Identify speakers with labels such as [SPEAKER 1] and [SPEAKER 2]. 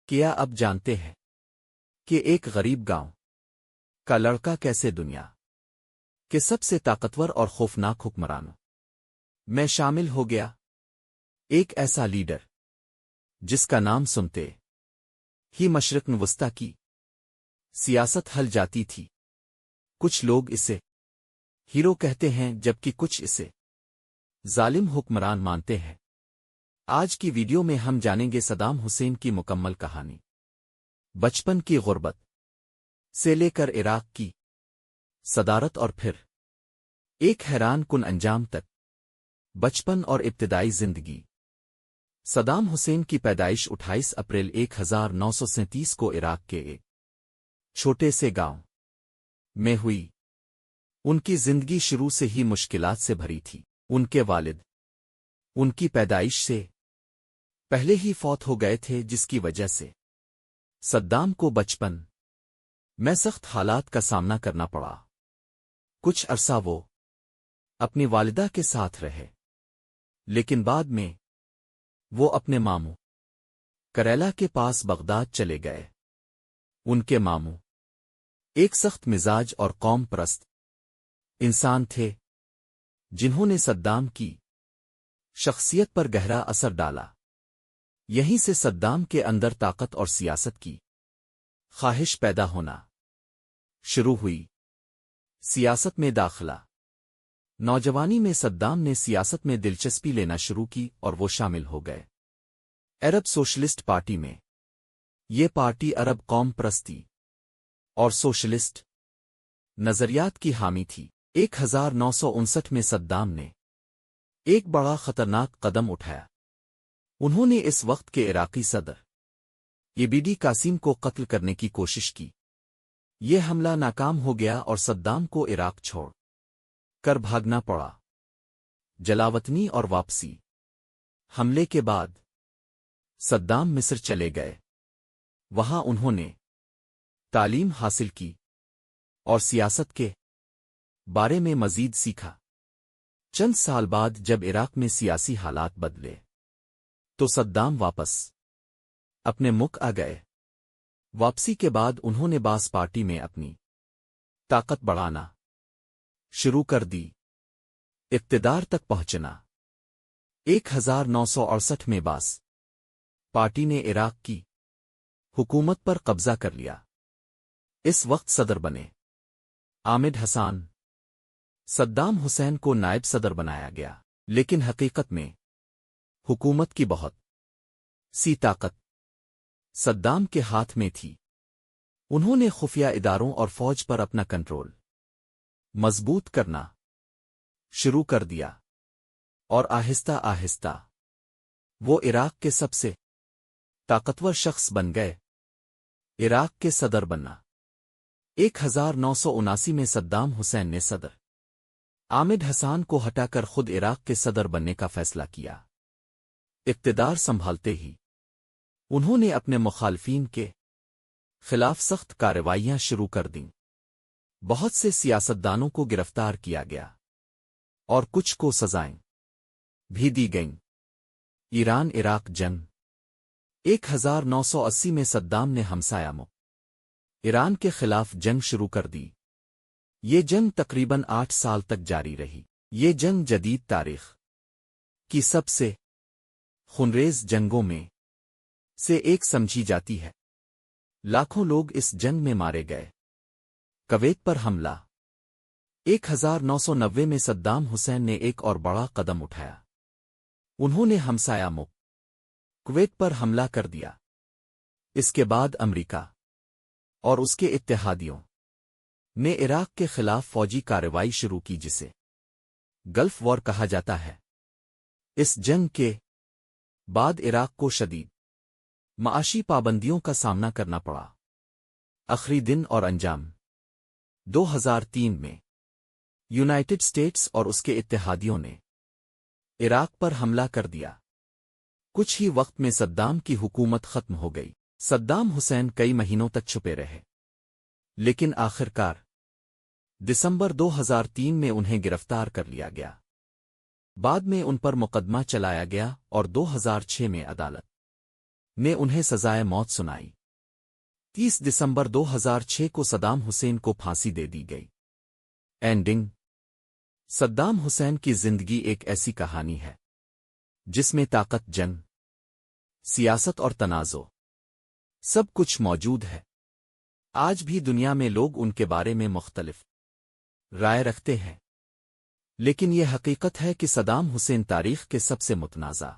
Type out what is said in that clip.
[SPEAKER 1] کیا اب جانتے ہیں کہ ایک غریب گاؤں کا لڑکا کیسے دنیا کے سب سے طاقتور اور خوفناک حکمرانوں میں شامل ہو گیا؟ ایک ایسا لیڈر جس کا نام سنتے ہی مشرق وسطی کی سیاست ہل جاتی تھی۔ کچھ لوگ اسے ہیرو کہتے ہیں جبکہ کچھ اسے ظالم حکمران مانتے ہیں۔ آج کی ویڈیو میں ہم جانیں گے صدام حسین کی مکمل کہانی، بچپن کی غربت سے لے کر عراق کی صدارت اور پھر ایک حیران کن انجام تک۔ بچپن اور ابتدائی زندگی۔ صدام حسین کی پیدائش 28 اپریل 1937 کو عراق کے ایک چھوٹے سے گاؤں میں ہوئی۔ ان کی زندگی شروع سے ہی مشکلات سے بھری تھی۔ ان کے والد ان کی پیدائش سے پہلے ہی فوت ہو گئے تھے، جس کی وجہ سے صدام کو بچپن میں سخت حالات کا سامنا کرنا پڑا۔ کچھ عرصہ وہ اپنی والدہ کے ساتھ رہے، لیکن بعد میں وہ اپنے ماموں کریلا کے پاس بغداد چلے گئے۔ ان کے ماموں ایک سخت مزاج اور قوم پرست انسان تھے، جنہوں نے صدام کی شخصیت پر گہرا اثر ڈالا۔ یہیں سے صدام کے اندر طاقت اور سیاست کی خواہش پیدا ہونا شروع ہوئی۔ سیاست میں داخلہ۔ نوجوانی میں صدام نے سیاست میں دلچسپی لینا شروع کی اور وہ شامل ہو گئے عرب سوشلسٹ پارٹی میں۔ یہ پارٹی عرب قوم پرستی اور سوشلسٹ نظریات کی حامی تھی۔ 1959 میں صدام نے ایک بڑا خطرناک قدم اٹھایا۔ انہوں نے اس وقت کے عراقی صدر عبیدی قاسم کو قتل کرنے کی کوشش کی۔ یہ حملہ ناکام ہو گیا اور صدام کو عراق چھوڑ کر بھاگنا پڑا۔ جلاوطنی اور واپسی۔ حملے کے بعد صدام مصر چلے گئے۔ وہاں انہوں نے تعلیم حاصل کی اور سیاست کے بارے میں مزید سیکھا۔ چند سال بعد جب عراق میں سیاسی حالات بدلے تو صدام واپس اپنے ملک آ گئے۔ واپسی کے بعد انہوں نے باس پارٹی میں اپنی طاقت بڑھانا شروع کر دی۔ اقتدار تک پہنچنا۔ 1968 میں باس پارٹی نے عراق کی حکومت پر قبضہ کر لیا۔ اس وقت صدر بنے آمد حسان۔ صدام حسین کو نائب صدر بنایا گیا، لیکن حقیقت میں حکومت کی بہت سی طاقت صدام کے ہاتھ میں تھی۔ انہوں نے خفیہ اداروں اور فوج پر اپنا کنٹرول مضبوط کرنا شروع کر دیا، اور آہستہ آہستہ وہ عراق کے سب سے طاقتور شخص بن گئے۔ عراق کے صدر بننا۔ 1979 میں صدام حسین نے صدر آمد حسان کو ہٹا کر خود عراق کے صدر بننے کا فیصلہ کیا۔ اقتدار سنبھالتے ہی انہوں نے اپنے مخالفین کے خلاف سخت کارروائیاں شروع کر دیں۔ بہت سے سیاستدانوں کو گرفتار کیا گیا اور کچھ کو سزائیں بھی دی گئیں۔ ایران عراق جنگ۔ 1980 میں صدام نے ہمسایہ ملک ایران کے خلاف جنگ شروع کر دی۔ یہ جنگ تقریباً 8 سال تک جاری رہی۔ یہ جنگ جدید تاریخ کی سب سے خونریز جنگوں میں سے ایک سمجھی جاتی ہے۔ لاکھوں لوگ اس جنگ میں مارے گئے۔ کویت پر حملہ۔ 1990 میں صدام حسین نے ایک اور بڑا قدم اٹھایا۔ انہوں نے ہمسایہ ملک کویت پر حملہ کر دیا۔ اس کے بعد امریکہ اور اس کے اتحادیوں نے عراق کے خلاف فوجی کارروائی شروع کی، جسے گلف وار کہا جاتا ہے۔ اس جنگ کے بعد عراق کو شدید معاشی پابندیوں کا سامنا کرنا پڑا۔ آخری دن اور انجام۔ 2003 میں یونائٹڈ اسٹیٹس اور اس کے اتحادیوں نے عراق پر حملہ کر دیا۔ کچھ ہی وقت میں صدام کی حکومت ختم ہو گئی۔ صدام حسین کئی مہینوں تک چھپے رہے، لیکن آخرکار دسمبر 2003 میں انہیں گرفتار کر لیا گیا۔ بعد میں ان پر مقدمہ چلایا گیا اور 2006 میں عدالت نے انہیں سزائے موت سنائی۔ 30 دسمبر 2006 کو صدام حسین کو پھانسی دے دی گئی۔ اینڈنگ: صدام حسین کی زندگی ایک ایسی کہانی ہے جس میں طاقت، جنگ، سیاست اور تنازع سب کچھ موجود ہے۔ آج بھی دنیا میں لوگ ان کے بارے میں مختلف رائے رکھتے ہیں، لیکن یہ حقیقت ہے کہ صدام حسین تاریخ کے سب سے متنازع